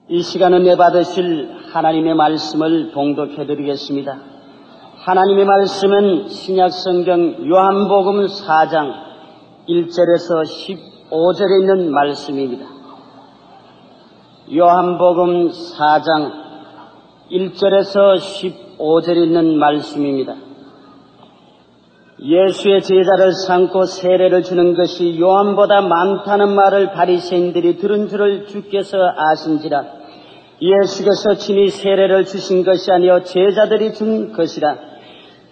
이 시간은 내받으실 하나님의 말씀을 봉독해드리겠습니다. 하나님의 말씀은 신약성경 요한복음 4장 1절에서 15절에 있는 말씀입니다. 요한복음 4장 1절에서 15절에 있는 말씀입니다. 예수의 제자를 삼고 세례를 주는 것이 요한보다 많다는 말을 바리새인들이 들은 줄을 주께서 아신지라. 예수께서 친히 세례를 주신 것이 아니요 제자들이 준 것이라.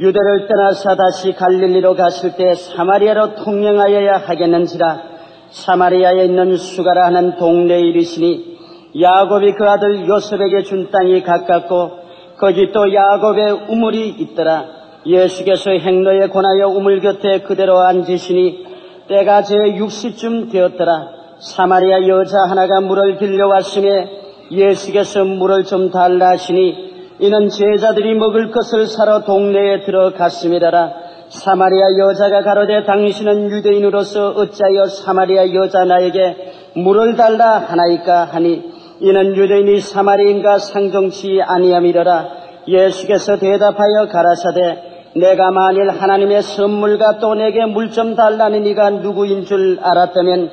유대를 떠나서 다시 갈릴리로 갔을 때 사마리아로 통행하여야 하겠는지라. 사마리아에 있는 수가라 하는 동네에 이르시니 야곱이 그 아들 요셉에게 준 땅이 가깝고 거기 또 야곱의 우물이 있더라. 예수께서 행로에 권하여 우물 곁에 그대로 앉으시니 때가 제 6시쯤 되었더라. 사마리아 여자 하나가 물을 빌려왔으며 예수께서 물을 좀 달라 하시니 이는 제자들이 먹을 것을 사러 동네에 들어갔음이라라. 사마리아 여자가 가로되 당신은 유대인으로서 어찌하여 사마리아 여자 나에게 물을 달라 하나이까 하니 이는 유대인이 사마리아인과 상종치 아니함이러라. 예수께서 대답하여 가라사대 내가 만일 하나님의 선물과 또 내게 물 좀 달라는 이가 누구인 줄 알았다면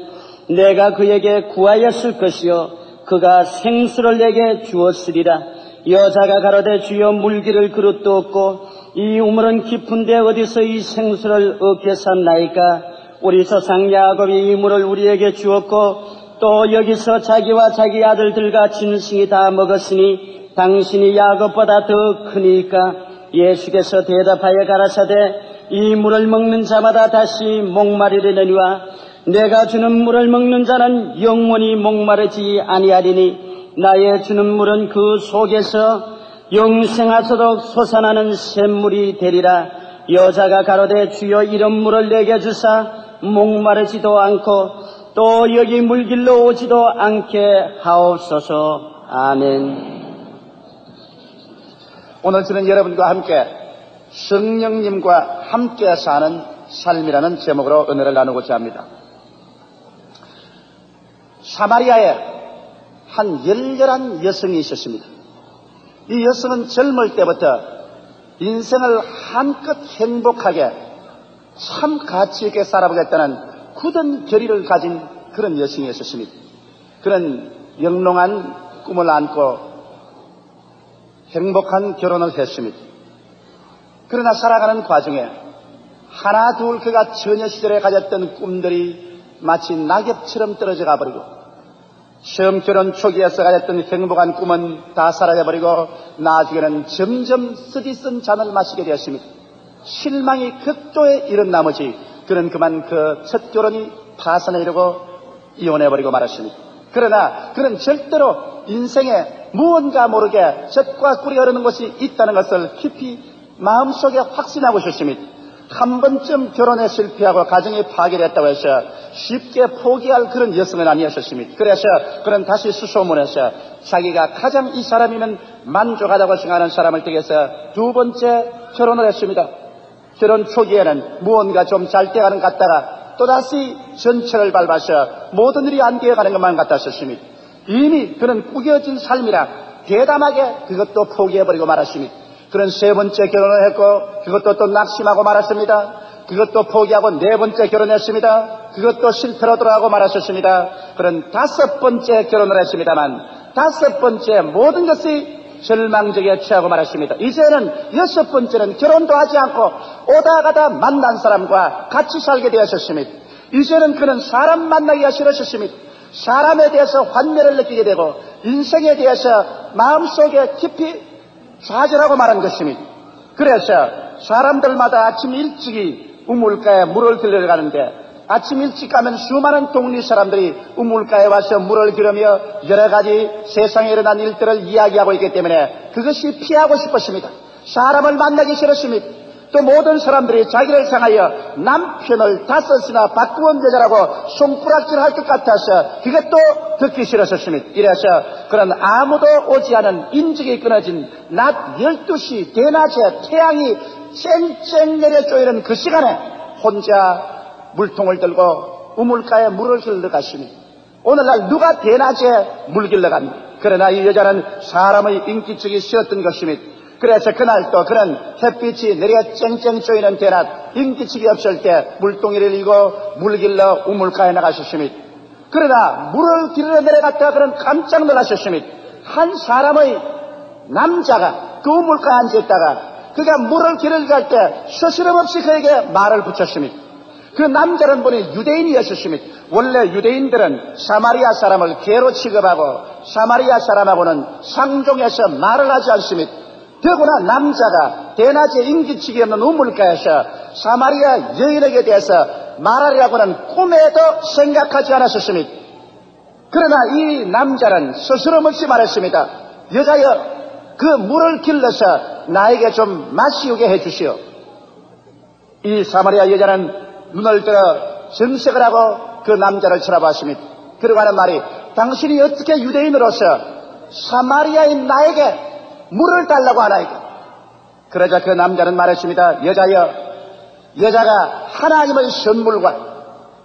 내가 그에게 구하였을 것이요 그가 생수를 내게 주었으리라. 여자가 가로되 주여 물기를 그릇도 없고 이 우물은 깊은데 어디서 이 생수를 얻겠사옵나이까. 우리 조상 야곱이 이 물을 우리에게 주었고 또 여기서 자기와 자기 아들들과 짐승이 다 먹었으니 당신이 야곱보다 더 크니까. 예수께서 대답하여 가라사대 이 물을 먹는 자마다 다시 목마르려니와 내가 주는 물을 먹는 자는 영원히 목마르지 아니하리니 나의 주는 물은 그 속에서 영생하도록 솟아나는 샘물이 되리라. 여자가 가로되 주여 이런 물을 내게 주사 목마르지도 않고 또 여기 물길로 오지도 않게 하옵소서. 아멘. 오늘 저는 여러분과 함께 성령님과 함께 사는 삶이라는 제목으로 은혜를 나누고자 합니다. 사마리아에 한 열렬한 여성이 있었습니다. 이 여성은 젊을 때부터 인생을 한껏 행복하게 참 가치 있게 살아보겠다는 굳은 결의를 가진 그런 여성이었습니다. 그런 영롱한 꿈을 안고 행복한 결혼을 했습니다. 그러나 살아가는 과정에 하나 둘 그가 처녀 시절에 가졌던 꿈들이 마치 낙엽처럼 떨어져 가버리고 처음 결혼 초기에서 가졌던 행복한 꿈은 다 사라져버리고 나중에는 점점 쓰디쓴 잔을 마시게 되었습니다. 실망이 극도에 이른 나머지 그는 그만 그 첫 결혼이 파산에 이르고 이혼해버리고 말았습니다. 그러나 그는 절대로 인생에 무언가 모르게 젖과 꿀이 흐르는 것이 있다는 것을 깊이 마음속에 확신하고 있었습니다. 한 번쯤 결혼에 실패하고 가정이 파괴됐다고 해서 쉽게 포기할 그런 여성은 아니었습니다. 그래서 그는 다시 수소문해서 자기가 가장 이 사람이면 만족하다고 생각하는 사람을 택해서 두 번째 결혼을 했습니다. 결혼 초기에는 무언가 좀 잘 돼가는 것 같다가 또다시 전철을 밟아서 모든 일이 안 되어가는 것만 같았었습니다. 이미 그는 꾸겨진 삶이라 대담하게 그것도 포기해버리고 말았습니다. 그는 세 번째 결혼을 했고 그것도 또 낙심하고 말았습니다. 그것도 포기하고 네 번째 결혼했습니다. 그것도 실패로 돌아가고 말았었습니다. 그는 다섯 번째 결혼을 했습니다만 다섯 번째 모든 것이 절망적에 취하고 말았습니다. 이제는 여섯 번째는 결혼도 하지 않고 오다 가다 만난 사람과 같이 살게 되었습니다. 이제는 그는 사람 만나기가 싫었습니다. 사람에 대해서 환멸을 느끼게 되고 인생에 대해서 마음속에 깊이 좌절하고 말한 것입니다. 그래서 사람들마다 아침 일찍이 우물가에 물을 들러 가는데 아침 일찍 가면 수많은 동네 사람들이 우물가에 와서 물을 들으며 여러 가지 세상에 일어난 일들을 이야기하고 있기 때문에 그것이 피하고 싶었습니다. 사람을 만나기 싫었습니다. 또 모든 사람들이 자기를 향하여 남편을 다섯이나 바꾸는 여자라고 손가락질할 것 같아서 그것도 듣기 싫었습니다. 이래서 그런 아무도 오지 않은 인적이 끊어진 낮 12시 대낮에 태양이 쨍쨍 내려 쪼이는 그 시간에 혼자 물통을 들고 우물가에 물을 흘러 갔습니다. 오늘날 누가 대낮에 물길러 갑니까? 그러나 이 여자는 사람의 인기척이 쉬었던 것이며 그래서 그날 또 그는 햇빛이 내려 쨍쨍 쪼이는 대낮 인기척이 없을 때 물동이를 이고 물길러 우물가에 나가셨으며 그러나 물을 길러 내려갔다가 그는 깜짝 놀라셨으며 한 사람의 남자가 그 우물가에 앉아있다가 그가 물을 길을 갈 때 스스럼없이 그에게 말을 붙였으며 그 남자는 보니 유대인이었으며 원래 유대인들은 사마리아 사람을 개로 취급하고 사마리아 사람하고는 상종해서 말을 하지 않습니다. 더구나 남자가 대낮에 인기치기 없는 우물가에서 사마리아 여인에게 대해서 말하려고는 꿈에도 생각하지 않았었습니다. 그러나 이 남자는 스스럼없이 말했습니다. 여자여, 그 물을 길러서 나에게 좀 마시우게 해주시오. 이 사마리아 여자는 눈을 들어 정색을 하고 그 남자를 쳐다봤습니다. 그러고 하는 말이 당신이 어떻게 유대인으로서 사마리아인 나에게 물을 달라고 하나이까? 그러자 그 남자는 말했습니다. 여자여, 여자가 하나님의 선물과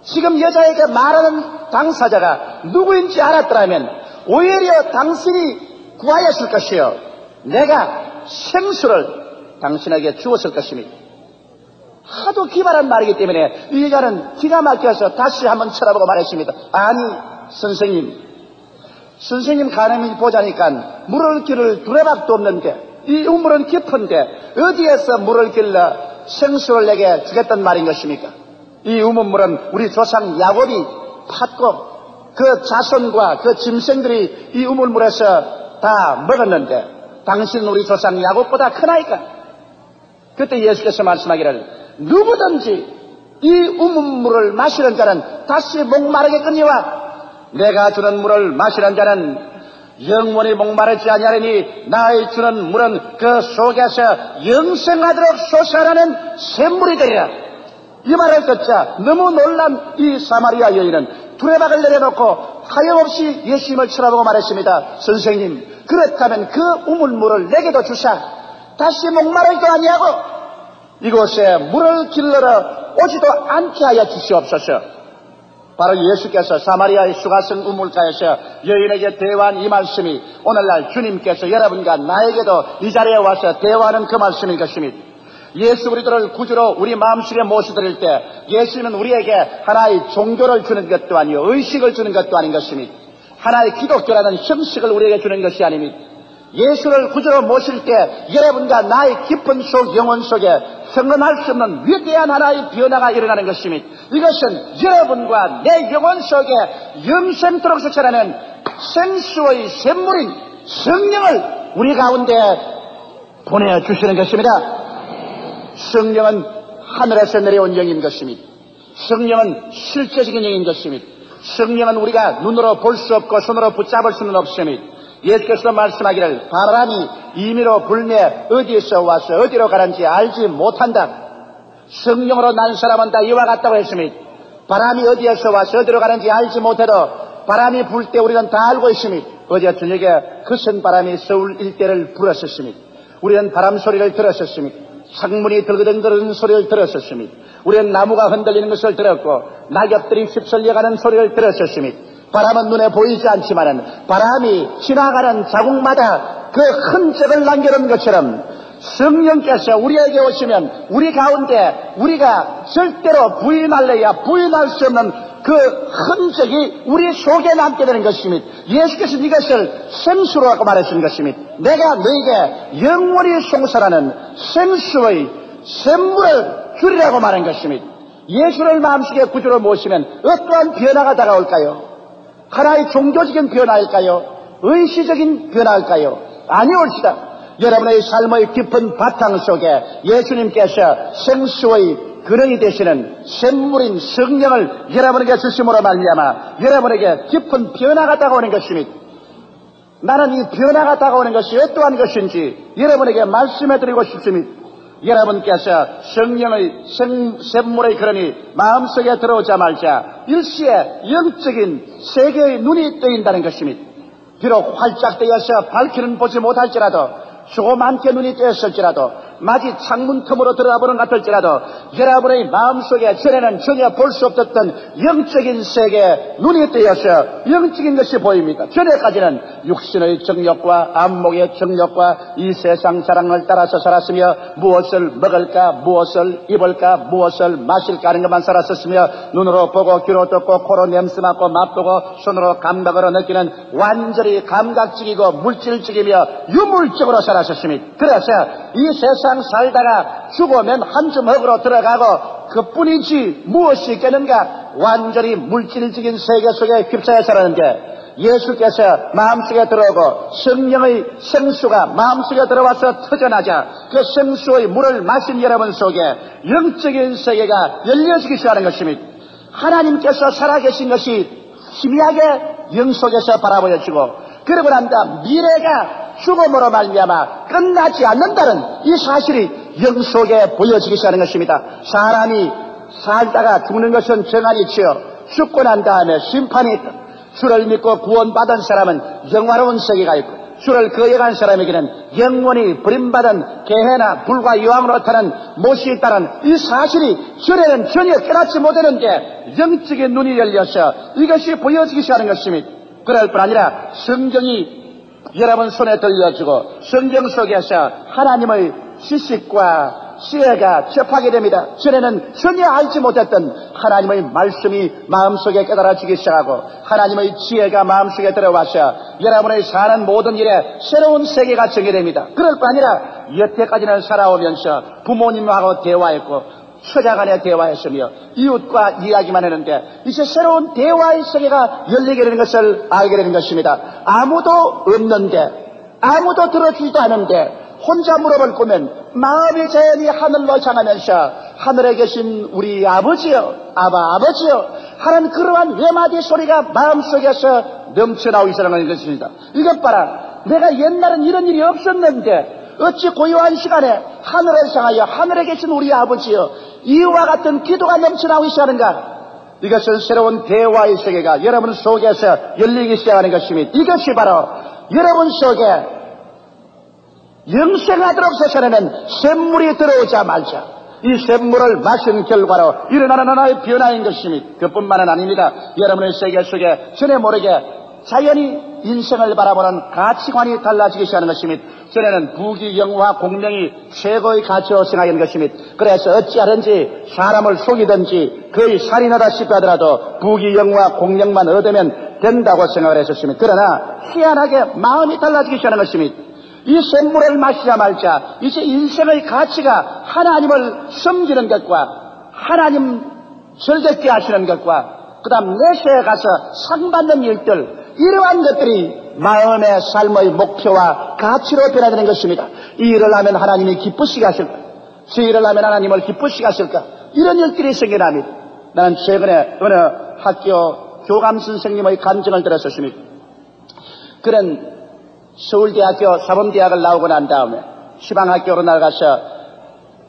지금 여자에게 말하는 당사자가 누구인지 알았더라면 오히려 당신이 구하였을 것이요 내가 생수를 당신에게 주었을 것입니다. 하도 기발한 말이기 때문에 이 여자는 기가 막혀서 다시 한번 쳐다보고 말했습니다. 아니 선생님 가늠이 보자니까 물을 길을 두레박도 없는데 이 우물은 깊은데 어디에서 물을 길러 생수를 내게 주겠단 말인 것입니까? 이 우물은 우리 조상 야곱이 팠고 그 자손과 그 짐승들이 이 우물물에서 다 먹었는데 당신은 우리 조상 야곱보다 크나이까? 그때 예수께서 말씀하기를 누구든지 이 우물물을 마시는 자는 다시 목마르겠거니와 내가 주는 물을 마시는 자는 영원히 목마르지 아니하리니 나의 주는 물은 그 속에서 영생하도록 솟아나는 샘물이 되리라. 이 말을 듣자 너무 놀란 이 사마리아 여인은 두레박을 내려놓고 하염없이 예수님을 쳐다보고 말했습니다. 선생님, 그렇다면 그 우물물을 내게도 주사 다시 목마르지도 아니하고 이곳에 물을 길러러 오지도 않게 하여 주시옵소서. 바로 예수께서 사마리아의 수가성 우물가에서 여인에게 대화한 이 말씀이 오늘날 주님께서 여러분과 나에게도 이 자리에 와서 대화하는 그 말씀인 것입니다. 예수 그리스도를 구주로 우리 마음속에 모셔드릴 때 예수님은 우리에게 하나의 종교를 주는 것도 아니요 의식을 주는 것도 아닌 것입니다. 하나의 기독교라는 형식을 우리에게 주는 것이 아닙니다. 예수를 구주로 모실 때 여러분과 나의 깊은 속 영혼 속에 경험할 수 없는 위대한 하나의 변화가 일어나는 것입니다. 이것은 여러분과 내 영혼 속에 영생토록 솟아나는 생수의 샘물인 성령을 우리 가운데 보내주시는 것입니다. 성령은 하늘에서 내려온 영인 것입니다. 성령은 실제적인 영인 것입니다. 성령은 우리가 눈으로 볼 수 없고 손으로 붙잡을 수는 없습니다. 예수께서 말씀하기를 바람이 임의로 불매 어디에서 와서 어디로 가는지 알지 못한다. 성령으로 난 사람은 다 이와 같다고 했습니다. 바람이 어디에서 와서 어디로 가는지 알지 못해도 바람이 불 때 우리는 다 알고 있습니다. 어제 저녁에 거센 바람이 서울 일대를 불었었습니다. 우리는 바람 소리를 들었었습니다. 창문이 들그덩거리는 소리를 들었었습니다. 우리는 나무가 흔들리는 것을 들었고 낙엽들이 휩쓸려가는 소리를 들었었습니다. 바람은 눈에 보이지 않지만은 바람이 지나가는 자국마다 그 흔적을 남겨놓은 것처럼 성령께서 우리에게 오시면 우리 가운데 우리가 절대로 부인할래야 부인할 수 없는 그 흔적이 우리 속에 남게 되는 것입니다. 예수께서 이것을 생수라고 말하신 것입니다. 내가 너에게 영원히 송설하는 생수의 샘물을 주리라고 말한 것입니다. 예수를 마음속에 구주로 모시면 어떠한 변화가 다가올까요? 하나의 종교적인 변화일까요? 의시적인 변화일까요? 아니올지다. 여러분의 삶의 깊은 바탕 속에 예수님께서 생수의 근원이 되시는 샘물인 성령을 여러분에게 주심으로 말미암아 여러분에게 깊은 변화가 다가오는 것입니다. 나는 이 변화가 다가오는 것이 어떠한 것인지 여러분에게 말씀해드리고 싶습니다. 여러분께서 성령의 샘물의 근원이 마음속에 들어오자마자 일시에 영적인 세계의 눈이 뜨인다는 것입니다. 비록 활짝 뜨여서 밝기는 보지 못할지라도 조그맣게 눈이 뜨였을지라도 마치 창문 틈으로 들어가보는 것 같을지라도 여러분의 마음속에 전에는 전혀 볼 수 없었던 영적인 세계에 눈이 뜨여서 영적인 것이 보입니다. 전에까지는 육신의 정욕과 안목의 정욕과 이 세상 사랑을 따라서 살았으며 무엇을 먹을까, 무엇을 입을까, 무엇을 마실까 하는 것만 살았었으며 눈으로 보고 귀로 듣고 코로 냄새 맡고 맛보고 손으로 감각으로 느끼는 완전히 감각적이고 물질적이며 유물적으로 살았었습니다. 그래서 이 세상 살다가 죽으면 한 주먹으로 들어가고 그뿐이지 무엇이 있겠는가. 완전히 물질적인 세계 속에 휩싸여 살았는데 예수께서 마음속에 들어오고 성령의 생수가 마음속에 들어와서 터져나자 그 생수의 물을 마신 여러분 속에 영적인 세계가 열려지기 시작하는 것입니다. 하나님께서 살아계신 것이 희미하게 영 속에서 바라보여지고 그러고 난다 미래가 죽음으로 말미암아 끝나지 않는다는 이 사실이 영 속에 보여지기 시작하는 것입니다. 사람이 살다가 죽는 것은 정한이치요 죽고 난 다음에 심판이 있다. 주를 믿고 구원받은 사람은 영화로운 세계가 있고 주를 거역한 사람에게는 영원히 버림받은 게헤나 불과 유황으로 타는 못이 있다는 이 사실이 전에는 전혀 깨닫지 못했는데 영적인 눈이 열려서 이것이 보여지기 시작하는 것입니다. 그럴 뿐 아니라 성경이 여러분 손에 들려주고 성경 속에서 하나님의 지식과 지혜가 접하게 됩니다. 전에는 전혀 알지 못했던 하나님의 말씀이 마음속에 깨달아지기 시작하고 하나님의 지혜가 마음속에 들어와서 여러분의 사는 모든 일에 새로운 세계가 정해됩니다. 그럴 뿐 아니라 여태까지는 살아오면서 부모님하고 대화했고 처자간에 대화했으며 이웃과 이야기만 했는데 이제 새로운 대화의 세계가 열리게 되는 것을 알게 되는 것입니다. 아무도 없는데 아무도 들어주지도 않은데 혼자 물어볼 거면 마음이 자연히 하늘로 향하면서 하늘에 계신 우리 아버지여 아버지여 하는 그러한 외마디 소리가 마음속에서 넘쳐나오기 시작하는 것입니다. 이것 봐라, 내가 옛날엔 이런 일이 없었는데 어찌 고요한 시간에 하늘을 향하여 하늘에 계신 우리 아버지여 이와 같은 기도가 넘쳐나오기 시작하는가. 이것은 새로운 대화의 세계가 여러분 속에서 열리기 시작하는 것입니다. 이것이 바로 여러분 속에 영생하도록 세상에는 샘물이 들어오자마자 이 샘물을 마신 결과로 일어나는 하나의 변화인 것입니다. 그뿐만은 아닙니다. 여러분의 세계 속에 전에 모르게 자연히 인생을 바라보는 가치관이 달라지기 시작하는 것입니다. 전에는 부귀영화 공명이 최고의 가치로 생각하는 것입니다. 그래서 어찌하든지 사람을 속이든지 거의 살인하다시피 하더라도 부귀영화 공명만 얻으면 된다고 생각을 했었습니다. 그러나 희한하게 마음이 달라지기 시작하는 것입니다. 이 샘물을 마시자 말자 이제 인생의 가치가 하나님을 섬기는 것과 하나님 즐겁게 하시는 것과 그 다음 내세에 가서 상 받는 일들 이러한 것들이 마음의 삶의 목표와 가치로 변화되는 것입니다. 이 일을 하면 하나님이 기쁘시게 하실까? 저 일을 하면 하나님을 기쁘시게 하실까? 이런 일들이 생겨납니다. 나는 최근에 어느 학교 교감 선생님의 간증을 들었었습니다. 그런 서울대학교 사범대학을 나오고 난 다음에 시방학교로 나가서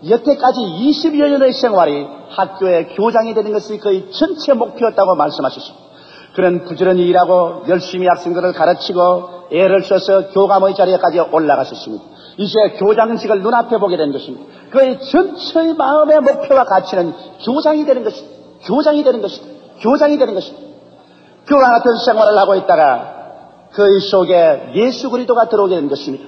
여태까지 20여 년의 생활이 학교의 교장이 되는 것이 거의 전체 목표였다고 말씀하셨습니다. 그런 부지런히 일하고 열심히 학생들을 가르치고 애를 써서 교감의 자리에까지 올라갔었습니다. 이제 교장직을 눈앞에 보게 된 것입니다. 그의 전체의 마음의 목표와 가치는 교장이 되는 것입니다. 교장이 되는 것입니다. 교장이 되는 것입니다. 그와 같은 생활을 하고 있다가 그의 속에 예수 그리스도가 들어오게 된 것입니다.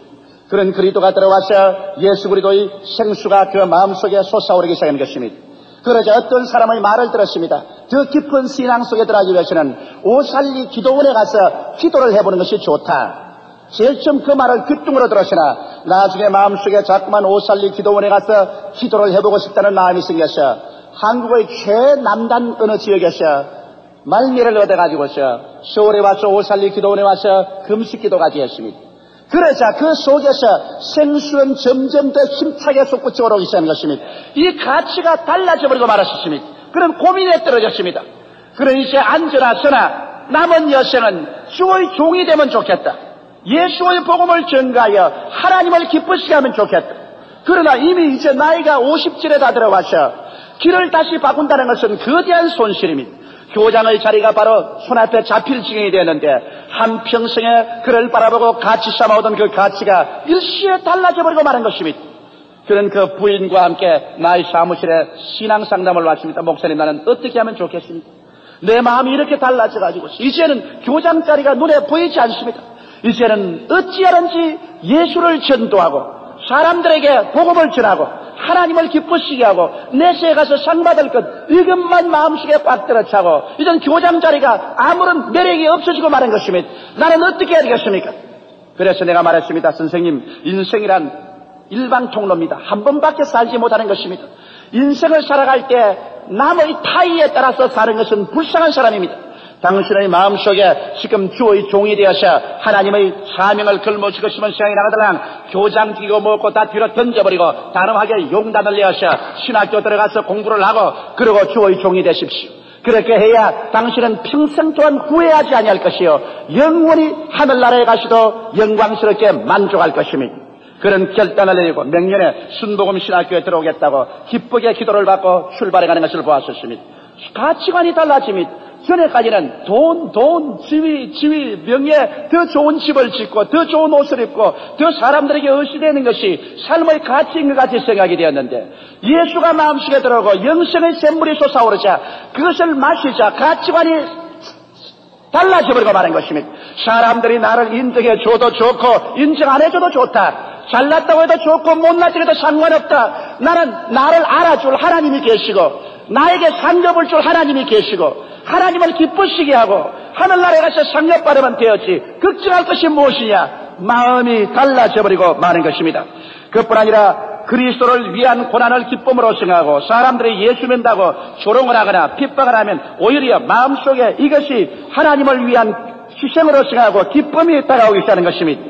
그런 그리스도가 들어와서 예수 그리스도의 생수가 그 마음속에 솟아오르기 시작한 것입니다. 그러자 어떤 사람의 말을 들었습니다. 더 깊은 신앙 속에 들어가기 위해서는 오살리 기도원에 가서 기도를 해보는 것이 좋다. 제일 처음 그 말을 귀뚱으로 들었으나 나중에 마음속에 자꾸만 오살리 기도원에 가서 기도를 해보고 싶다는 마음이 생겨서 한국의 최남단 어느 지역에서 말미를 얻어가지고서 서울에 와서 오살리 기도원에 와서 금식기도까지 했습니다. 그러자 그 속에서 생수는 점점 더 힘차게 솟구쳐 오르기 시작한 것입니다. 이 가치가 달라져버리고 말았습니다. 그런 고민에 떨어졌습니다. 그러니 이제 앉으나 서나 남은 여생은 주의 종이 되면 좋겠다. 예수의 복음을 전가하여 하나님을 기쁘시게 하면 좋겠다. 그러나 이미 이제 나이가 50절에 다 들어와서 길을 다시 바꾼다는 것은 거대한 손실입니다. 교장의 자리가 바로 손앞에 잡힐 지경이 되었는데 한평생에 그를 바라보고 가치 삼아오던 그 가치가 일시에 달라져버리고 마는 것입니다. 그는 그 부인과 함께 나의 사무실에 신앙 상담을 마칩니다. 목사님, 나는 어떻게 하면 좋겠습니까? 내 마음이 이렇게 달라져가지고 이제는 교장 자리가 눈에 보이지 않습니다. 이제는 어찌하든지 예수를 전도하고 사람들에게 복음을 전하고 하나님을 기쁘시게 하고 내세에 가서 상 받을 것 이것만 마음속에 꽉 들어차고 이젠 교장 자리가 아무런 매력이 없어지고 마는 것입니다. 나는 어떻게 해야 되겠습니까? 그래서 내가 말했습니다. 선생님, 인생이란 일방 통로입니다. 한 번밖에 살지 못하는 것입니다. 인생을 살아갈 때 남의 타의에 따라서 사는 것은 불쌍한 사람입니다. 당신의 마음속에 지금 주의 종이 되어서 하나님의 사명을 걸머쥐고 싶은 생각이 나가더라 교장 지고 먹고 다 뒤로 던져버리고 단호하게 용단을 내어서 신학교 들어가서 공부를 하고 그리고 주의 종이 되십시오. 그렇게 해야 당신은 평생 동안 후회하지 아니할 것이요 영원히 하늘나라에 가시도 영광스럽게 만족할 것입니다. 그런 결단을 내리고 명년에 순복음 신학교에 들어오겠다고 기쁘게 기도를 받고 출발해가는 것을 보았었습니다. 가치관이 달라집니다. 전에까지는 돈, 지위, 명예, 더 좋은 집을 짓고 더 좋은 옷을 입고 더 사람들에게 의시되는 것이 삶의 가치인 것 같이 생각이 되었는데 예수가 마음속에 들어오고 영생의 샘물이 솟아오르자 그것을 마시자 가치관이 달라져버리고 마는 것입니다. 사람들이 나를 인정해줘도 좋고 인정 안 해줘도 좋다. 잘났다고 해도 좋고 못났다고 해도 상관없다. 나는 나를 알아줄 하나님이 계시고 나에게 상접을 줄 하나님이 계시고 하나님을 기쁘시게 하고 하늘나라에 가서 상접받으면 되었지 걱정할 것이 무엇이냐. 마음이 달라져버리고 마는 것입니다. 그뿐 아니라 그리스도를 위한 고난을 기쁨으로 생각하고 사람들이 예수 믿는다고 조롱을 하거나 핍박을 하면 오히려 마음속에 이것이 하나님을 위한 희생으로 생각하고 기쁨이 따라오기 시작하는 것입니다.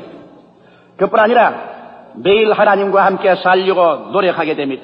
그뿐 아니라 매일 하나님과 함께 살려고 노력하게 됩니다.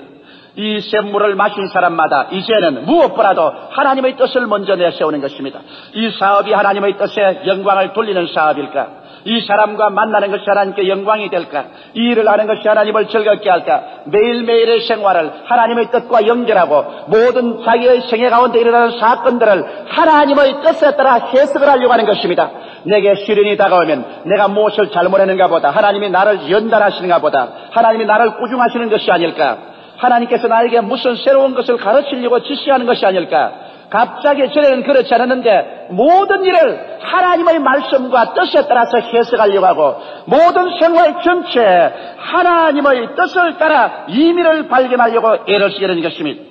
이 샘물을 마신 사람마다 이제는 무엇보다도 하나님의 뜻을 먼저 내세우는 것입니다. 이 사업이 하나님의 뜻에 영광을 돌리는 사업일까? 이 사람과 만나는 것이 하나님께 영광이 될까? 이 일을 하는 것이 하나님을 즐겁게 할까? 매일매일의 생활을 하나님의 뜻과 연결하고 모든 자기의 생애 가운데 일어나는 사건들을 하나님의 뜻에 따라 해석을 하려고 하는 것입니다. 내게 시련이 다가오면 내가 무엇을 잘못했는가 보다 하나님이 나를 연단하시는가 보다 하나님이 나를 꾸중하시는 것이 아닐까? 하나님께서 나에게 무슨 새로운 것을 가르치려고 지시하는 것이 아닐까? 갑자기 전에는 그렇지 않았는데 모든 일을 하나님의 말씀과 뜻에 따라서 해석하려고 하고 모든 생활 전체에 하나님의 뜻을 따라 의미를 발견하려고 애를 쓰게 되는 것입니다.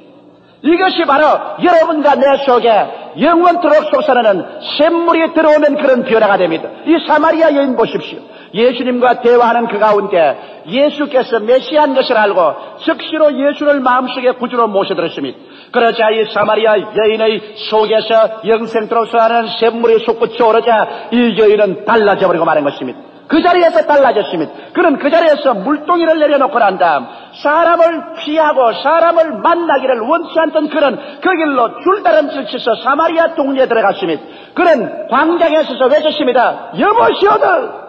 이것이 바로 여러분과 내 속에 영원토록 솟아나는 샘물이 들어오면 그런 변화가 됩니다. 이 사마리아 여인 보십시오. 예수님과 대화하는 그 가운데 예수께서 메시아인 것을 알고 즉시로 예수를 마음속에 구주로 모셔들었습니다. 그러자 이 사마리아 여인의 속에서 영생토록 솟아나는 샘물이 솟구쳐 오르자 이 여인은 달라져 버리고 마는 것입니다. 그 자리에서 달라졌습니다. 그는 그 자리에서 물동이를 내려놓고 난 다음 사람을 피하고 사람을 만나기를 원치 않던 그는 그 길로 줄다름질 쳐서 사마리아 동네에 들어갔습니다. 그는 광장에 서서 외쳤습니다. 여보시오들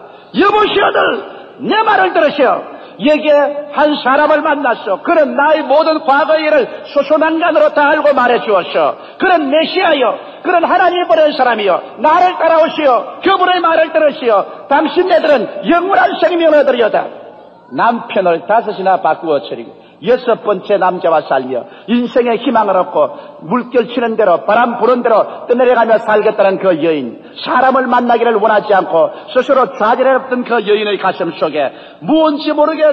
내 말을 들으시오. 여기에 한 사람을 만났어. 그는 나의 모든 과거의 일을 소소난간으로 다 알고 말해 주었어. 그는 메시아요. 그는 하나님이 보낸 사람이요. 나를 따라오시오. 그분의 말을 들으시오. 당신네들은 영원한 생명을 얻으리로다. 남편을 5이나 바꾸어 차리고 6번째 남자와 살며 인생의 희망을 얻고 물결 치는 대로 바람 부는 대로 떠내려가며 살겠다는 그 여인, 사람을 만나기를 원하지 않고 스스로 좌절했던 그 여인의 가슴 속에 무언지 모르게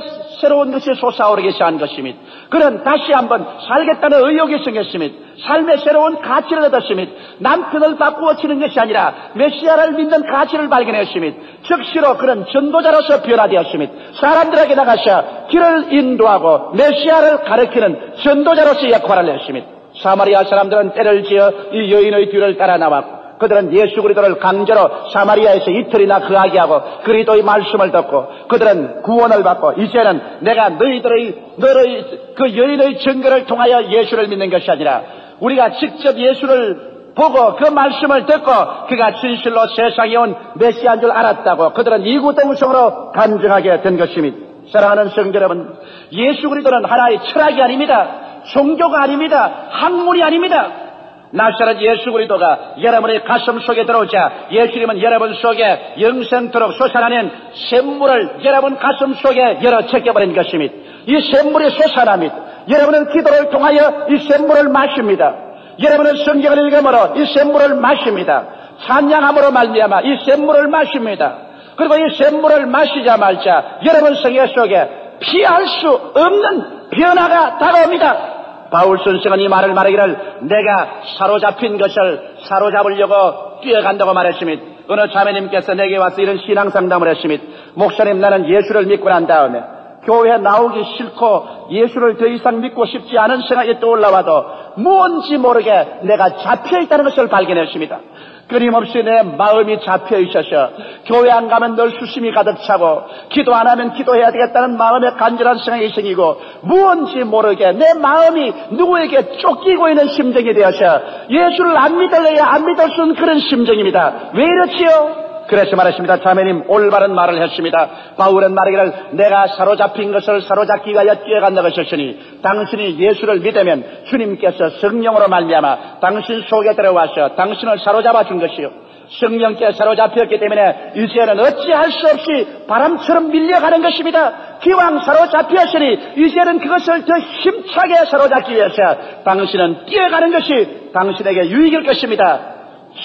새로운 것이 솟아오르기 시작한 것입니다. 그는 다시 한번 살겠다는 의욕이 생겼습니다. 삶의 새로운 가치를 얻었습니다. 남편을 바꾸어 치는 것이 아니라 메시아를 믿는 가치를 발견했습니다. 즉시로 그는 전도자로서 변화되었습니다. 사람들에게 나가서 길을 인도하고 메시아를 가르치는 전도자로서 역할을 했습니다. 사마리아 사람들은 때를 지어 이 여인의 뒤를 따라 나왔고 그들은 예수 그리스도를 강제로 사마리아에서 이틀이나 거하게 하고 그리스도의 말씀을 듣고 그들은 구원을 받고 이제는 내가 너희 그 여인의 증거를 통하여 예수를 믿는 것이 아니라 우리가 직접 예수를 보고 그 말씀을 듣고 그가 진실로 세상에 온 메시아인 줄 알았다고 그들은 이구동성으로 간증하게 된 것입니다. 사랑하는 성도 여러분, 예수 그리스도는 하나의 철학이 아닙니다. 종교가 아닙니다. 학문이 아닙니다. 나사렛 예수 그리스도가 여러분의 가슴 속에 들어오자 예수님은 여러분 속에 영생토록 솟아나는 샘물을 여러분 가슴 속에 열어 제껴버린 것입니다. 이 샘물이 솟아납니다. 여러분은 기도를 통하여 이 샘물을 마십니다. 여러분은 성경을 읽음으로 이 샘물을 마십니다. 찬양함으로 말미암아 이 샘물을 마십니다. 그리고 이 샘물을 마시자마자 여러분 생애 속에 피할 수 없는 변화가 다가옵니다. 바울 선생은 이 말을 말하기를 내가 사로잡힌 것을 사로잡으려고 뛰어간다고 말했습니다. 어느 자매님께서 내게 와서 이런 신앙 상담을 했습니다. 목사님, 나는 예수를 믿고 난 다음에 교회에 나오기 싫고 예수를 더 이상 믿고 싶지 않은 생각이 떠올라와도 무언지 모르게 내가 잡혀있다는 것을 발견했습니다. 끊임없이 내 마음이 잡혀있어서 교회 안 가면 늘 수심이 가득 차고 기도 안 하면 기도해야 되겠다는 마음의 간절한 생각이 생기고 무언지 모르게 내 마음이 누구에게 쫓기고 있는 심정이 되어서 예수를 안 믿을래야 안 믿을 수 없는 그런 심정입니다. 왜 이렇지요? 그래서 말했습니다. 자매님, 올바른 말을 했습니다. 바울은 말하기를 내가 사로잡힌 것을 사로잡기 위하여 뛰어간다고 하셨으니 당신이 예수를 믿으면 주님께서 성령으로 말미암아 당신 속에 들어와서 당신을 사로잡아 준 것이요, 성령께 사로잡혔기 때문에 이제는 어찌할 수 없이 바람처럼 밀려가는 것입니다. 기왕 사로잡혔으니 이제는 그것을 더 힘차게 사로잡기 위해서 당신은 뛰어가는 것이 당신에게 유익일 것입니다.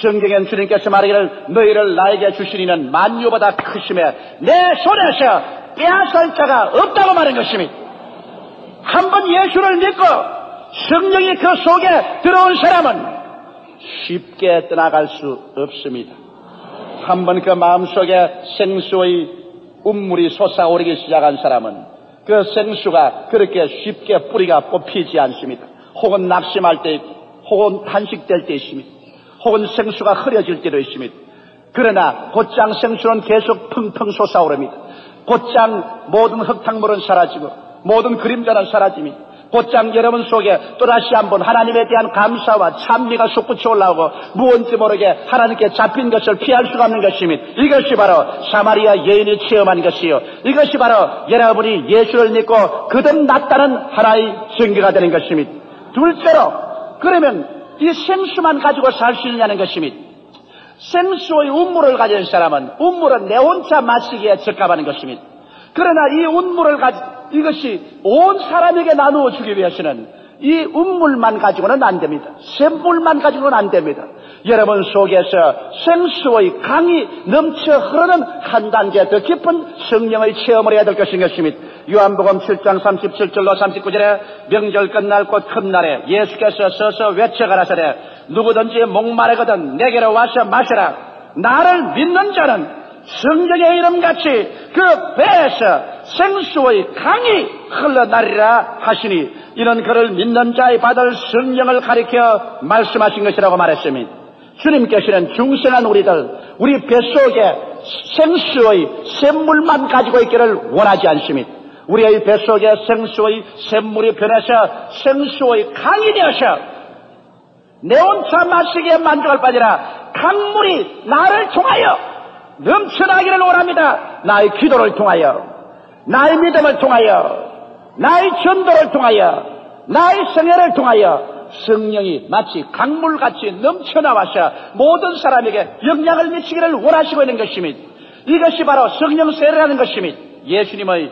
성경엔 주님께서 말하기를 너희를 나에게 주시니는 만유보다 크심에 내 손에서 빼앗을 자가 없다고 말한 것입니다. 한번 예수를 믿고 성령이 그 속에 들어온 사람은 쉽게 떠나갈 수 없습니다. 한번 그 마음속에 생수의 운물이 솟아오르기 시작한 사람은 그 생수가 그렇게 쉽게 뿌리가 뽑히지 않습니다. 혹은 낙심할 때 있고 혹은 탄식될 때 있습니다. 혹은 생수가 흐려질 때도 있습니다. 그러나 곧장 생수는 계속 펑펑 솟아오릅니다. 곧장 모든 흙탕물은 사라지고 모든 그림자는 사라집니다. 곧장 여러분 속에 또다시 한번 하나님에 대한 감사와 찬미가 솟구쳐 올라오고 무언지 모르게 하나님께 잡힌 것을 피할 수가 없는 것입니다. 이것이 바로 사마리아 여인이 체험한 것이요, 이것이 바로 여러분이 예수를 믿고 거듭났다는 하나의 증거가 되는 것입니다. 둘째로, 그러면 이 생수만 가지고 살 수 있느냐는 것입니다. 생수의 운물을 가진 사람은 운물은 내 혼자 마시기에 적합하는 것입니다. 그러나 이 운물을 이것이 온 사람에게 나누어 주기 위해서는 이 운물만 가지고는 안 됩니다. 샘물만 가지고는 안 됩니다. 여러분 속에서 생수의 강이 넘쳐 흐르는 한 단계 더 깊은 성령의 체험을 해야 될 것입니다. 요한복음 7장 37절로 39절에 명절 끝날 곧 큰 날에 예수께서 서서 외쳐가라사대 누구든지 목마르거든 내게로 와서 마시라. 나를 믿는 자는 성경의 이름같이 그 배에서 생수의 강이 흘러나리라 하시니 이는 그를 믿는 자의 받을 성령을 가리켜 말씀하신 것이라고 말했습니다. 주님께서는 중생한 우리 뱃속에 생수의 샘물만 가지고 있기를 원하지 않습니다. 우리의 뱃속에 생수의 샘물이 변해서 생수의 강이 되어서 내 혼자 마시기에 만족할 뿐이라 강물이 나를 통하여 넘쳐나기를 원합니다. 나의 기도를 통하여, 나의 믿음을 통하여, 나의 전도를 통하여, 나의 성회를 통하여 성령이 마치 강물같이 넘쳐나와서 모든 사람에게 영향을 미치기를 원하시고 있는 것입니다. 이것이 바로 성령 세례라는 것입니다. 예수님의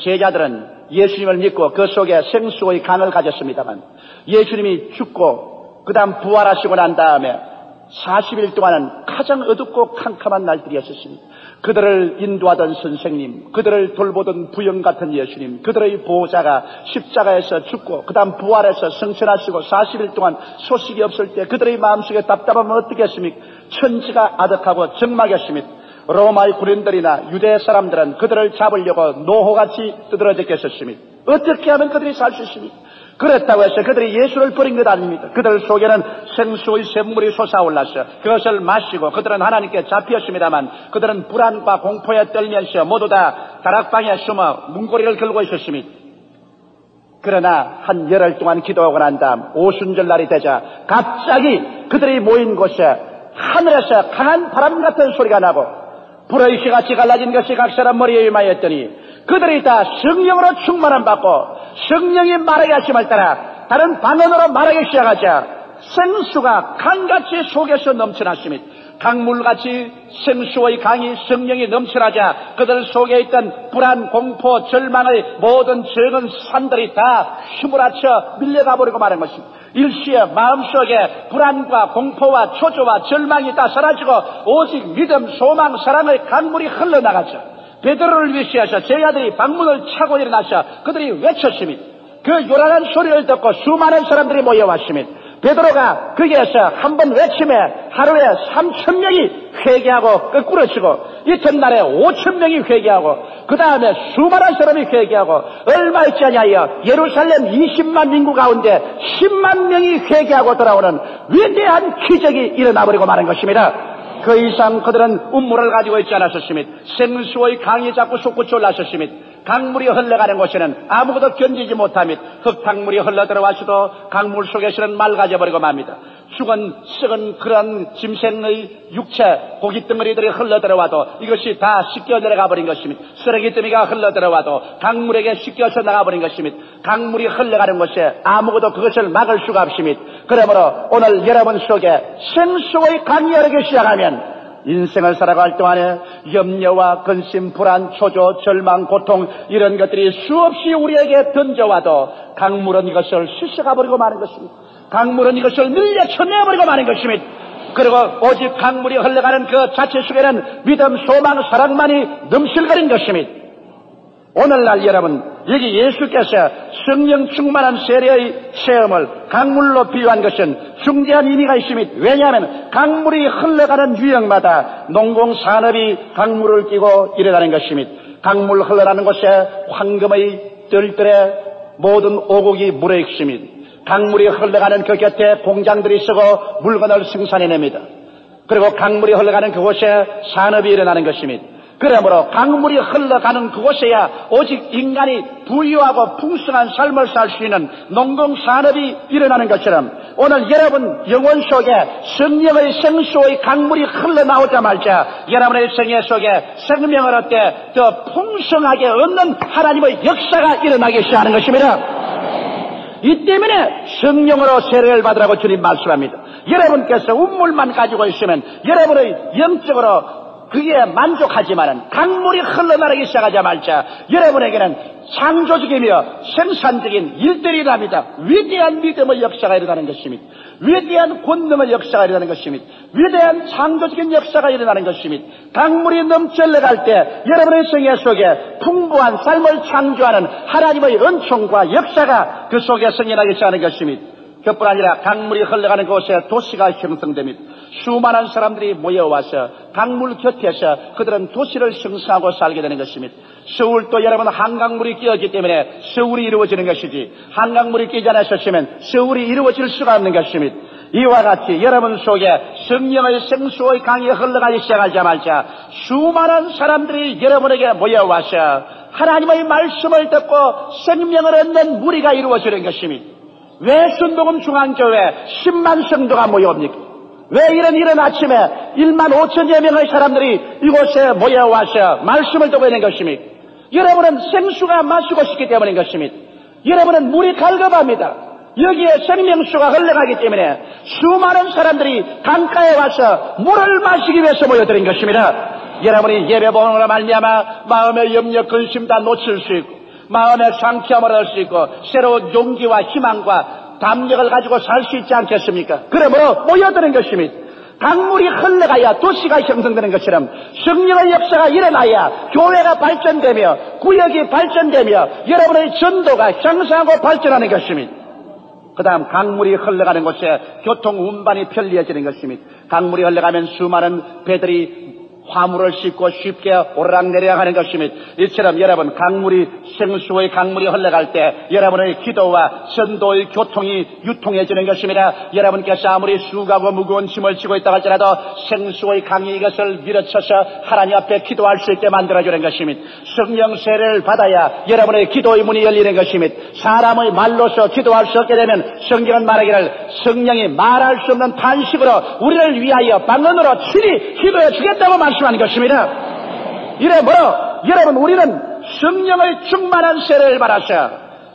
제자들은 예수님을 믿고 그 속에 생수의 강을 가졌습니다만 예수님이 죽고 그 다음 부활하시고 난 다음에 40일 동안은 가장 어둡고 캄캄한 날들이었습니다. 그들을 인도하던 선생님, 그들을 돌보던 부영 같은 예수님, 그들의 보호자가 십자가에서 죽고 그 다음 부활해서 성천하시고 40일 동안 소식이 없을 때 그들의 마음속에 답답하면 어떻게 했습니까? 천지가 아득하고 적막했습니다. 로마의 군인들이나 유대 사람들은 그들을 잡으려고 노호같이 두드러졌겠습니다. 어떻게 하면 그들이 살 수 있습니까? 그렇다고 해서 그들이 예수를 버린 것 아닙니다. 그들 속에는 생수의 샘물이 솟아올라서 그것을 마시고 그들은 하나님께 잡혔습니다만 그들은 불안과 공포에 떨면서 모두 다 다락방에 숨어 문고리를 걸고 있었습니다. 그러나 한 열흘 동안 기도하고 난 다음 오순절 날이 되자 갑자기 그들이 모인 곳에 하늘에서 강한 바람 같은 소리가 나고 불의 휘같이 갈라진 것이 각 사람 머리에 임하였더니 그들이 다 성령으로 충만함 받고 성령이 말하게 하심을 따라 다른 방언으로 말하기 시작하자 생수가 강같이 속에서 넘쳐났습니다. 강물같이 생수의 강이 성령이 넘쳐나자 그들 속에 있던 불안, 공포, 절망의 모든 적은 산들이 다 휘몰아쳐 밀려가 버리고 마는 것입니다. 일시에 마음속에 불안과 공포와 초조와 절망이 다 사라지고 오직 믿음, 소망, 사랑의 강물이 흘러나가죠. 베드로를 위시하셔 제 아들이 방문을 차고 일어나셔 그들이 외쳤습니다. 그 요란한 소리를 듣고 수많은 사람들이 모여왔습니다. 베드로가 거기에서 한 번 외침에 하루에 3,000명이 회개하고 거꾸로 치고 이튿날에 5,000명이 회개하고 그 다음에 수많은 사람이 회개하고 얼마 있지 아니하여 예루살렘 20만 인구 가운데 10만 명이 회개하고 돌아오는 위대한 기적이 일어나버리고 마는 것입니다. 그 이상 그들은 음모를 가지고 있지 않았었습니다. 생수의 강이 자꾸 솟구쳐 올랐었습니다. 강물이 흘러가는 곳에는 아무것도 견디지 못합니다. 흙탕물이 흘러들어와서도 강물 속에서는 맑아져버리고 맙니다. 죽은 썩은 그런 짐승의 육체 고깃덩어리들이 흘러들어와도 이것이 다 씻겨 내려가 버린 것입니다. 쓰레기더미가 흘러들어와도 강물에게 씻겨서 나가버린 것입니다. 강물이 흘러가는 곳에 아무것도 그것을 막을 수가 없습니다. 그러므로 오늘 여러분 속에 생수의 강이 흐르기 시작하면 인생을 살아갈 동안에 염려와 근심, 불안, 초조, 절망, 고통 이런 것들이 수없이 우리에게 던져와도 강물은 이것을 씻어가버리고 마는 것입니다. 강물은 이것을 밀려쳐내버리고 마는 것입니다. 그리고 오직 강물이 흘러가는 그 자체 속에는 믿음, 소망, 사랑만이 넘실거린 것입니다. 오늘날 여러분 여기 예수께서 성령 충만한 세례의 체험을 강물로 비유한 것은 중대한 의미가 있습니다. 왜냐하면 강물이 흘러가는 유형마다 농공산업이 강물을 끼고 일어나는 것입니다. 강물 흘러가는 곳에 황금의 뜰뜰에 모든 오곡이 물에 있습니다. 강물이 흘러가는 그 곁에 공장들이 쓰고 물건을 생산해냅니다. 그리고 강물이 흘러가는 그곳에 산업이 일어나는 것입니다. 그러므로 강물이 흘러가는 그곳에야 오직 인간이 부유하고 풍성한 삶을 살 수 있는 농공산업이 일어나는 것처럼 오늘 여러분 영혼 속에 성령의 생수의 강물이 흘러나오자마자 여러분의 생애 속에 생명을 얻되 더 풍성하게 얻는 하나님의 역사가 일어나기 시작하는 것입니다. 이 때문에 성령으로 세례를 받으라고 주님 말씀합니다. 여러분께서 운물만 가지고 있으면 여러분의 영적으로 그게 만족하지만은 강물이 흘러나가기 시작하자마자 여러분에게는 창조적이며 생산적인 일들이 일어납니다. 위대한 믿음의 역사가 일어나는 것입니다. 위대한 권능의 역사가 일어나는 것입니다. 위대한 창조적인 역사가 일어나는 것입니다. 강물이 넘쳐 흘러갈 때 여러분의 생애 속에 풍부한 삶을 창조하는 하나님의 은총과 역사가 그 속에 생겨나기 시작하는 것입니다. 그뿐 아니라 강물이 흘러가는 곳에 도시가 형성됩니다. 수많은 사람들이 모여와서 강물 곁에서 그들은 도시를 형성하고 살게 되는 것입니다. 서울도 여러분 한강물이 끼었기 때문에 서울이 이루어지는 것이지 한강물이 끼지 않았었으면 서울이 이루어질 수가 없는 것입니다. 이와 같이 여러분 속에 성령의 생수의 강이 흘러가기 시작하자마자 수많은 사람들이 여러분에게 모여와서 하나님의 말씀을 듣고 생명을 얻는 무리가 이루어지는 것입니다. 왜 순복음 중앙교회 10만 성도가 모여옵니까? 왜 이런 아침에 1만 5천여 명의 사람들이 이곳에 모여와서 말씀을 듣고 있는 것입니까? 여러분은 생수가 마시고 싶기 때문인 것입니다. 여러분은 물이 갈급합니다. 여기에 생명수가 흘러가기 때문에 수많은 사람들이 강가에 와서 물을 마시기 위해서 모여드린 것입니다. 여러분이 예배보험으로 말미암아 마음의 염려, 근심 다 놓칠 수 있고 마음의 상쾌함을 얻을 수 있고 새로운 용기와 희망과 담력을 가지고 살 수 있지 않겠습니까? 그러므로 모여드는 것입니다. 강물이 흘러가야 도시가 형성되는 것처럼 성령의 역사가 일어나야 교회가 발전되며 구역이 발전되며 여러분의 전도가 향상하고 발전하는 것입니다. 그 다음 강물이 흘러가는 곳에 교통 운반이 편리해지는 것입니다. 강물이 흘러가면 수많은 배들이 화물을 싣고 쉽게 오르락내리락하는 것입니다. 이처럼 여러분 생수의 강물이 흘러갈 때 여러분의 기도와 전도의 교통이 유통해지는 것입니다. 여러분께서 아무리 수고하고 무거운 짐을 지고 있다 할지라도 생수의 강이 이것을 밀어쳐서 하나님 앞에 기도할 수 있게 만들어주는 것입니다. 성령 세례를 받아야 여러분의 기도의 문이 열리는 것입니다. 사람의 말로서 기도할 수 없게 되면 성경은 말하기를 성령이 말할 수 없는 탄식으로 우리를 위하여 방언으로 친히 기도해 주겠다고 말씀하는 것입니다. 이러므로 여러분 우리는 성령의 충만한 세례를 받아서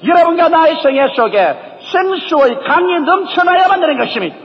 여러분과 나의 생애 속에 생수의 강이 넘쳐나야만 되는 것입니다.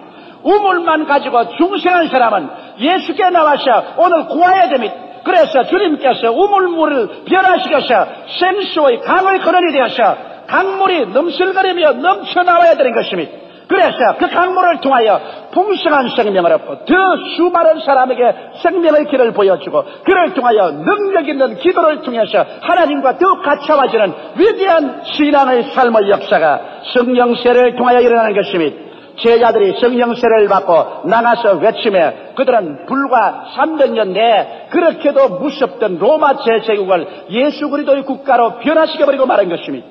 우물만 가지고 중생한 사람은 예수께 나와서 오늘 구하여야 됩니다. 그래서 주님께서 우물물을 변화시켜서 생수의 강을 거론이 되어서 강물이 넘실거리며 넘쳐나와야 되는 것입니다. 그래서 그 강물을 통하여 풍성한 생명을 얻고 더 수많은 사람에게 생명의 길을 보여주고 그를 통하여 능력 있는 기도를 통해서 하나님과 더욱 가까워지는 위대한 신앙의 삶의 역사가 성령 세례를 통하여 일어나는 것입니다. 제자들이 성령 세례를 받고 나가서 외치며 그들은 불과 300년 내에 그렇게도 무섭던 로마 제제국을 예수 그리스도의 국가로 변화시켜버리고 말한 것입니다.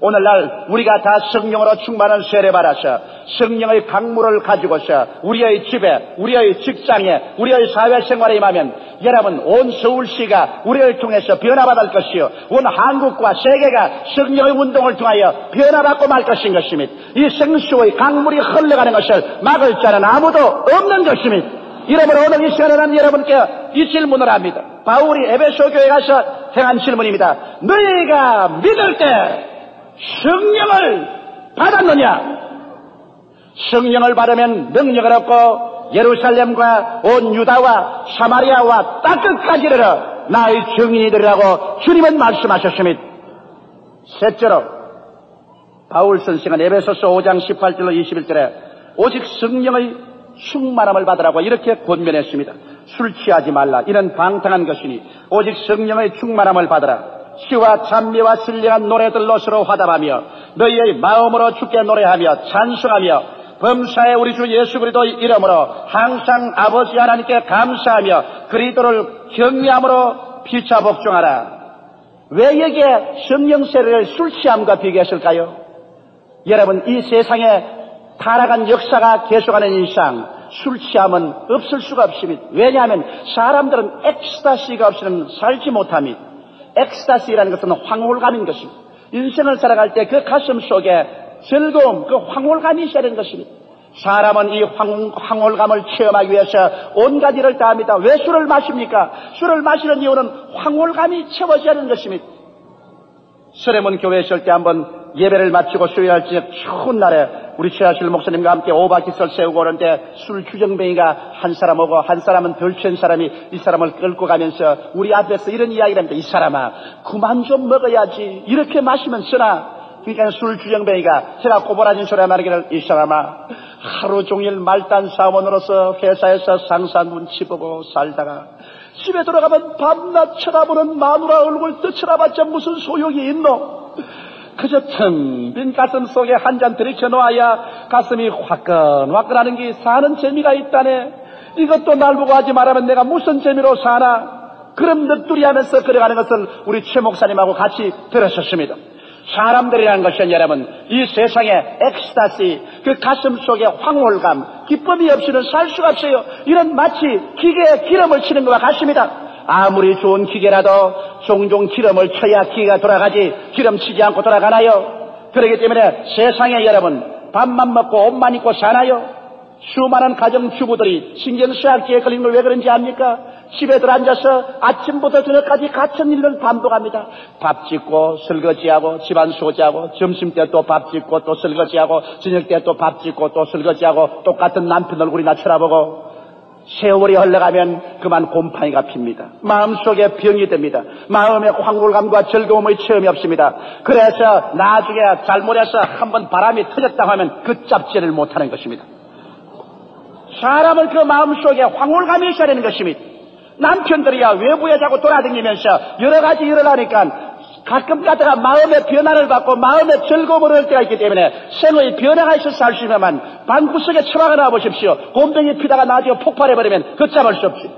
오늘날 우리가 다 성령으로 충만한 세례 받아서 성령의 강물을 가지고서 우리의 집에, 우리의 직장에, 우리의 사회생활에 임하면 여러분 온 서울시가 우리를 통해서 변화받을 것이요 온 한국과 세계가 성령의 운동을 통하여 변화받고 말 것인 것입니다. 이 생수의 강물이 흘러가는 것을 막을 자는 아무도 없는 것입니다. 이러므로 오늘 이 시간에는 여러분께 이 질문을 합니다. 바울이 에베소 교회에 가서 행한 질문입니다. 너희가 믿을 때 성령을 받았느냐? 성령을 받으면 능력을 얻고 예루살렘과 온 유다와 사마리아와 땅끝까지 이르러 나의 증인이 되리라고 주님은 말씀하셨습니다. 셋째로 바울 선생은 에베소서 5장 18절로 21절에 오직 성령의 충만함을 받으라고 이렇게 권면했습니다. 술 취하지 말라. 이는 방탕한 것이니 오직 성령의 충만함을 받으라. 시와 찬미와 신령한 노래들로 서로 화답하며 너희의 마음으로 주께 노래하며 찬송하며 범사에 우리 주 예수 그리스도 이름으로 항상 아버지 하나님께 감사하며 그리스도를 경외함으로 피차 복종하라. 왜 여기에 성령 세례를 술 취함과 비교했을까요? 여러분 이 세상에 타락한 역사가 계속하는 이상 술 취함은 없을 수가 없습니다. 왜냐하면 사람들은 엑스타시가 없이는 살지 못합니다. 엑스타시라는 것은 황홀감인 것입니다. 인생을 살아갈 때 그 가슴 속에 즐거움, 그 황홀감이 있어야 되는 것입니다. 사람은 이 황홀감을 체험하기 위해서 온갖 일을 다 합니다. 왜 술을 마십니까? 술을 마시는 이유는 황홀감이 채워져야 하는 것입니다. 서래문 교회에 있을 때 한번 예배를 마치고 수요일 저녁 추운 날에 우리 최하실 목사님과 함께 오바기설 세우고 오는데 술 주정뱅이가 한 사람 오고 한 사람은 덜 취한 사람이 이 사람을 끌고 가면서 우리 앞에서 이런 이야기를 합니다. 이 사람아 그만 좀 먹어야지 이렇게 마시면 쓰나. 그러니까 술 주정뱅이가 제가 꼬부라진 소리 말하기를 이 사람아 하루 종일 말단 사원으로서 회사에서 상사 눈치 보고 살다가 집에 들어가면 밤낮 쳐다보는 마누라 얼굴 떠쳐다봤자 무슨 소용이 있노? 그저 텅 빈 가슴 속에 한 잔 들이켜놓아야 가슴이 화끈화끈하는 게 사는 재미가 있다네. 이것도 날 보고 하지 말하면 내가 무슨 재미로 사나. 그럼 넋두리 하면서 걸어가는 것을 우리 최 목사님하고 같이 들으셨습니다. 사람들이라는 것은 여러분 이 세상의 엑스타시 그 가슴 속의 황홀감 기쁨이 없이는 살 수가 없어요. 이런 마치 기계에 기름을 치는 것과 같습니다. 아무리 좋은 기계라도 종종 기름을 쳐야 기계가 돌아가지 기름 치지 않고 돌아가나요? 그렇기 때문에 세상에 여러분 밥만 먹고 옷만 입고 사나요? 수많은 가정주부들이 신경쇠약지에 걸린 걸 왜 그런지 압니까? 집에 들어앉아서 아침부터 저녁까지 같은 일을 반복합니다. 밥 짓고 설거지하고 집안 소지하고 점심때 또 밥 짓고 또 설거지하고 저녁때 또 밥 짓고 또 설거지하고 똑같은 남편 얼굴이나 쳐다보고 세월이 흘러가면 그만 곰팡이가 핍니다. 마음속에 병이 됩니다. 마음에 황홀감과 즐거움의 체험이 없습니다. 그래서 나중에 잘못해서 한번 바람이 터졌다고 하면 그 짭지를 못하는 것입니다. 사람은 그 마음속에 황홀감이 있어야 되는 것입니다. 남편들이야 외부에 자꾸 돌아다니면서 여러 가지 일을 하니까 가끔 가다가 마음의 변화를 받고 마음의 즐거움을 얻을 때가 있기 때문에 생의 변화가 있어서 할 수 있지만 방구석에 처박아 놔보십시오. 곰팡이 피다가 나중에 폭발해버리면 걷잡을 수 없지.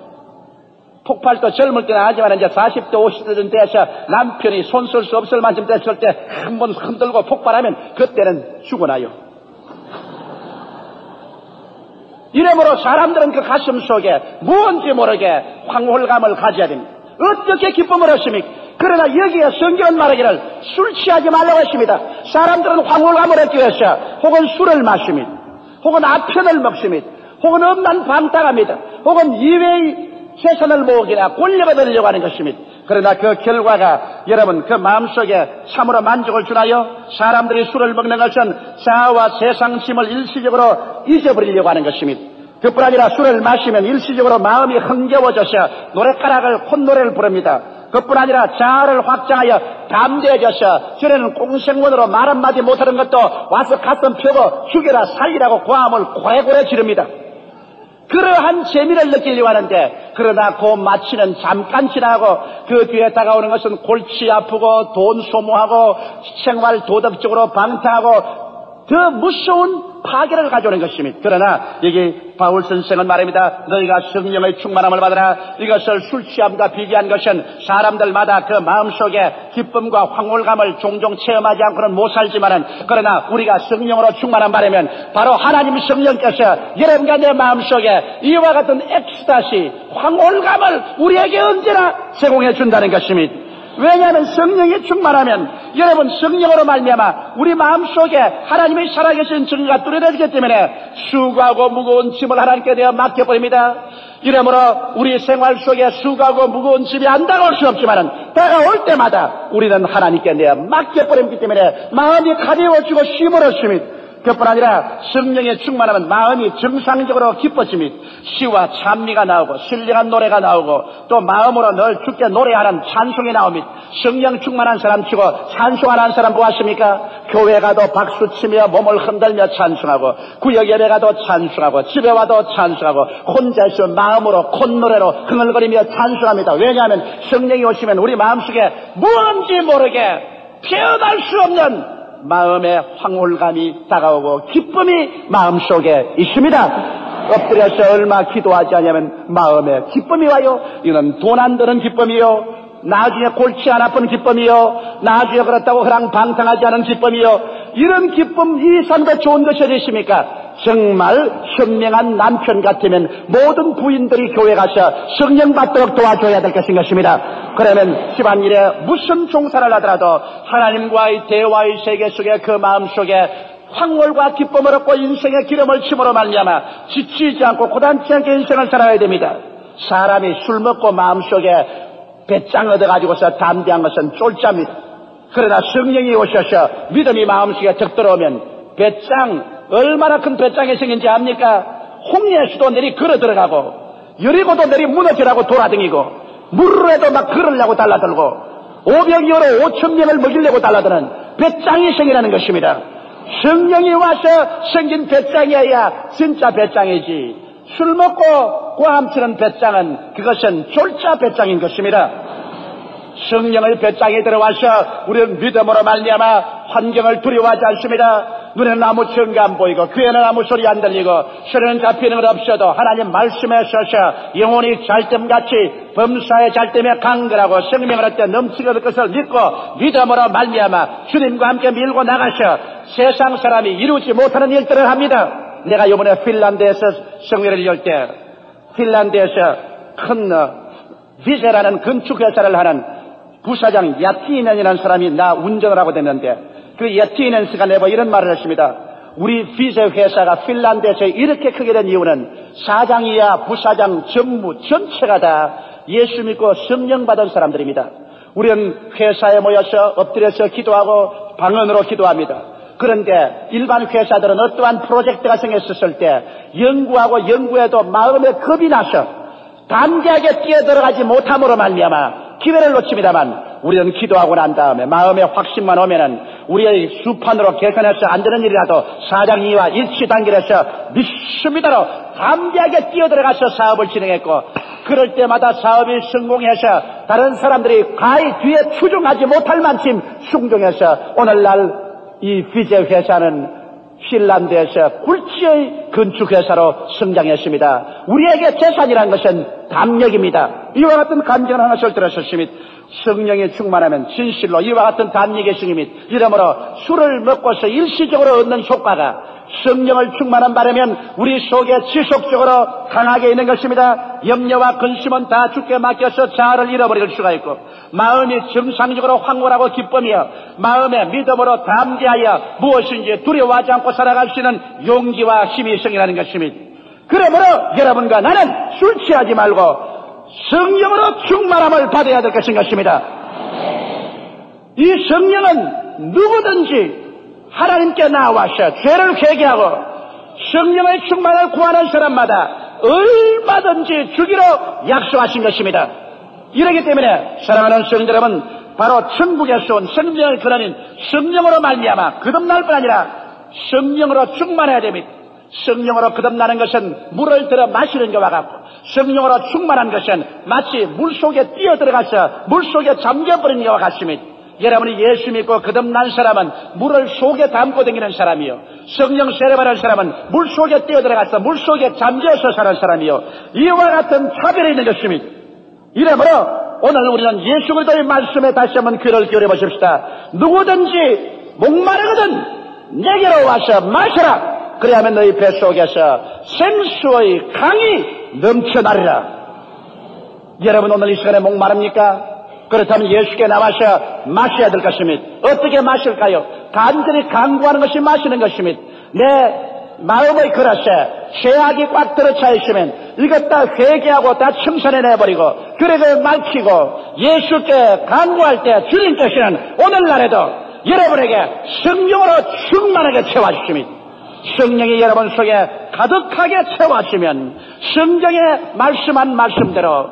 폭발도 젊을 때는 하지만 이제 40대 50대쯤 돼서 남편이 손 쓸 수 없을 만큼 됐을 때 한번 흔들고 폭발하면 그때는 죽어나요. 이러므로 사람들은 그 가슴 속에 뭔지 모르게 황홀감을 가져야 됩니다. 어떻게 기쁨을 얻습니까? 그러나 여기에 성경은 말하기를 술 취하지 말라고 했습니다. 사람들은 황홀감을 얻기 위해서 혹은 술을 마십니다. 혹은 아편을 먹습니다. 혹은 음란 방탕합니다. 혹은 이외의 재산을 모으기나 권력을 얻으려고 하는 것입니다. 그러나 그 결과가 여러분 그 마음속에 참으로 만족을 주나요? 사람들이 술을 먹는 것은 자아와 세상 짐을 일시적으로 잊어버리려고 하는 것입니다. 그뿐 아니라 술을 마시면 일시적으로 마음이 흥겨워져서 노랫가락을 콧노래를 부릅니다. 그뿐 아니라 자아를 확장하여 담대해져서 전에는 공생문으로 말 한마디 못하는 것도 와서 가슴 펴고 죽여라 살리라고 고함을 고래고래 지릅니다. 그러한 재미를 느끼려고 하는데, 그러나 그 마치는 잠깐 지나고 그 뒤에 다가오는 것은 골치 아프고 돈 소모하고 생활 도덕적으로 방탕하고 더 무서운 파괴를 가져오는 것입니다. 그러나 여기 바울 선생은 말합니다. 너희가 성령의 충만함을 받으라. 이것을 술 취함과 비교한 것은 사람들마다 그 마음속에 기쁨과 황홀감을 종종 체험하지 않고는 못 살지만은, 그러나 우리가 성령으로 충만함 받으면 바로 하나님 성령께서 여러분과 내 마음속에 이와 같은 엑스타시, 황홀감을 우리에게 언제나 제공해 준다는 것입니다. 왜냐하면 성령이 충만하면 여러분 성령으로 말미암아 우리 마음속에 하나님의 살아계신 증거가 뚜렷해지기 때문에 수고하고 무거운 짐을 하나님께 내어 맡겨버립니다. 이러므로 우리 생활 속에 수고하고 무거운 짐이 안 다가올 수 없지만은 다가올 때마다 우리는 하나님께 내어 맡겨버리기 때문에 마음이 가벼워지고 쉼을 얻습니다. 그뿐 아니라 성령의 충만하면 마음이 정상적으로 기뻐집니다. 시와 찬미가 나오고 신령한 노래가 나오고 또 마음으로 늘 주께 노래하는 찬송이 나옵니다. 성령 충만한 사람 치고 찬송하는 사람 보았습니까? 교회 가도 박수치며 몸을 흔들며 찬송하고, 구역 예배 가도 찬송하고, 집에 와도 찬송하고, 혼자 있으면 마음으로 콧노래로 흥얼거리며 찬송합니다. 왜냐하면 성령이 오시면 우리 마음속에 뭔지 모르게 표현할 수 없는 마음의 황홀감이 다가오고 기쁨이 마음속에 있습니다. 엎드려서 얼마 기도하지 않으면 마음에 기쁨이 와요. 이는 돈 안 드는 기쁨이요, 나중에 골치 안 아픈 기쁨이요, 나중에 그렇다고 허랑방탕하지 않은 기쁨이요. 이런 기쁨, 이 삶에 좋은 것이 어디 있습니까? 정말 현명한 남편 같으면 모든 부인들이 교회 가서 성령 받도록 도와줘야 될 것입니다. 그러면 집안일에 무슨 종사를 하더라도 하나님과의 대화의 세계 속에 그 마음속에 황홀과 기쁨을 얻고 인생의 기름을 침으로 말미암아 지치지 않고 고단치 않게 인생을 살아야 됩니다. 사람이 술 먹고 마음속에 배짱 얻어가지고서 담대한 것은 쫄짜입니다. 그러나 성령이 오셔서 믿음이 마음속에 적 들어오면 배짱, 얼마나 큰 배짱이 생긴지 압니까? 홍해에서도 내리 걸어 들어가고 여리고도 내리 무너지라고 돌아다니고 물에도 막 걸으려고 달라들고 500여로 5,000명을 먹이려고 달라드는 배짱이 생기라는 것입니다. 성령이 와서 생긴 배짱이어야 진짜 배짱이지, 술 먹고 고함치는 배짱은 그것은 졸자 배짱인 것입니다. 성령의 배짱이 들어와서 우리는 믿음으로 말미암아 환경을 두려워하지 않습니다. 눈에는 아무 증거 안 보이고 귀에는 아무 소리 안 들리고 소리는 잡히는 것 없어도 하나님 말씀에 서서 영혼이 잘됨같이 범사에 잘됨에 강건하고 생명을 얻되 넘치게 될 것을 믿고 믿음으로 말미암아 주님과 함께 밀고 나가셔 세상 사람이 이루지 못하는 일들을 합니다. 내가 이번에 핀란드에서 성회를 열 때 핀란드에서 큰 비제라는 건축회사를 하는 부사장 야티넨이라는 사람이 나 운전을 하고 됐는데, 그 야티넨스가 내버 이런 말을 했습니다. 우리 비제 회사가 핀란드에서 이렇게 크게 된 이유는 사장이야 부사장 전무 전체가 다 예수 믿고 성령 받은 사람들입니다. 우리는 회사에 모여서 엎드려서 기도하고 방언으로 기도합니다. 그런데 일반 회사들은 어떠한 프로젝트가 생겼을 때 연구하고 연구해도 마음에 겁이 나서 담대하게 뛰어들어가지 못함으로 말미암아 기회를 놓칩니다만, 우리는 기도하고 난 다음에 마음에 확신만 오면은 우리의 수판으로 개선해서 안 되는 일이라도 사장이와 일치 단결해서 믿습니다로 담대하게 뛰어들어가서 사업을 진행했고, 그럴 때마다 사업이 성공해서 다른 사람들이 가히 뒤에 추종하지 못할 만큼 순종해서 오늘날 이 비제 회사는 핀란드에서 굴지의 건축회사로 성장했습니다. 우리에게 재산이라는 것은 담력입니다. 이와 같은 간증을 하나씩 들었습니다. 성령이 충만하면 진실로 이와 같은 담력의 승입니다. 이러므로 술을 먹고서 일시적으로 얻는 효과가 성령을 충만한 바라면 우리 속에 지속적으로 강하게 있는 것입니다. 염려와 근심은 다 주께 맡겨서 자아를 잃어버릴 수가 있고, 마음이 정상적으로 황홀하고 기쁨이여 마음의 믿음으로 담대하여 무엇인지 두려워하지 않고 살아갈 수 있는 용기와 힘이 생기라는 것입니다. 그러므로 여러분과 나는 술 취하지 말고 성령으로 충만함을 받아야 될 것입니다. 이 성령은 누구든지 하나님께 나와서 죄를 회개하고 성령의 충만을 구하는 사람마다 얼마든지 주기로 약속하신 것입니다. 이러기 때문에 사랑하는 성도 여러분, 바로 천국에서 온 생명을 근원인 성령으로 말미암아 거듭날 뿐 아니라 성령으로 충만해야 됩니다. 성령으로 거듭나는 것은 물을 들어 마시는 것과 같고, 성령으로 충만한 것은 마치 물속에 뛰어들어가서 물속에 잠겨버리는 것과 같습니다. 여러분이 예수 믿고 거듭난 사람은 물을 속에 담고 다니는 사람이요, 성령 세례받은 사람은 물속에 뛰어들어가서 물속에 잠겨서 사는 사람이요, 이와 같은 차별이 있는 것입니다. 이러므로 오늘 우리는 예수 그리스도의 말씀에 다시 한번 귀를 기울여 보십시다. 누구든지 목마르거든 내게로 와서 마셔라. 그래야만 너희 뱃속에서 생수의 강이 넘쳐나리라. 여러분, 오늘 이 시간에 목마릅니까? 그렇다면 예수께 나와서 마셔야 될 것입니다. 어떻게 마실까요? 간절히 간구하는 것이 마시는 것입니다. 내 마음의 그릇에 죄악이 꽉 들어차 있으면 이것 다 회개하고 다 청산해내버리고 그래서 막히고 예수께 간구할 때 주님께서는 오늘날에도 여러분에게 성령으로 충만하게 채워주십니다. 성령이 여러분 속에 가득하게 채워주시면 성경에 말씀한 말씀대로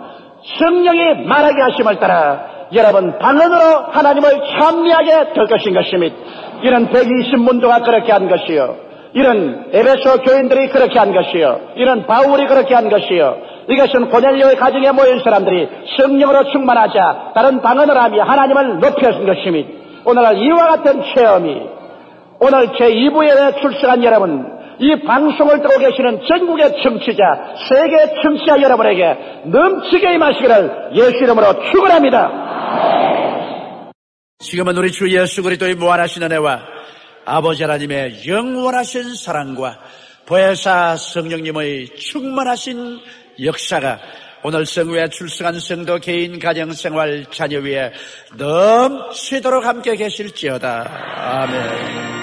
성령이 말하게 하심을 따라 여러분 방언으로 하나님을 찬미하게 될 것인 것입니다. 이런 120문도가 그렇게 한 것이요, 이런 에베소 교인들이 그렇게 한 것이요, 이런 바울이 그렇게 한 것이요, 이것은 고넬료의 가정에 모인 사람들이 성령으로 충만하자 다른 방언을 하며 하나님을 높여준 것입니다. 오늘날 이와 같은 체험이 오늘 제2부에 출석한 여러분, 이 방송을 듣고 계시는 전국의 청취자, 세계 청취자 여러분에게 넘치게 임하시기를 예수 이름으로 축원합니다. 지금은 우리 주 예수 그리스도의 무한하신 은혜와 아버지 하나님의 영원하신 사랑과 보혜사 성령님의 충만하신 역사가 오늘 성회에 출석한 성도 개인 가정생활 자녀 위에 넘치도록 함께 계실지어다. 아멘.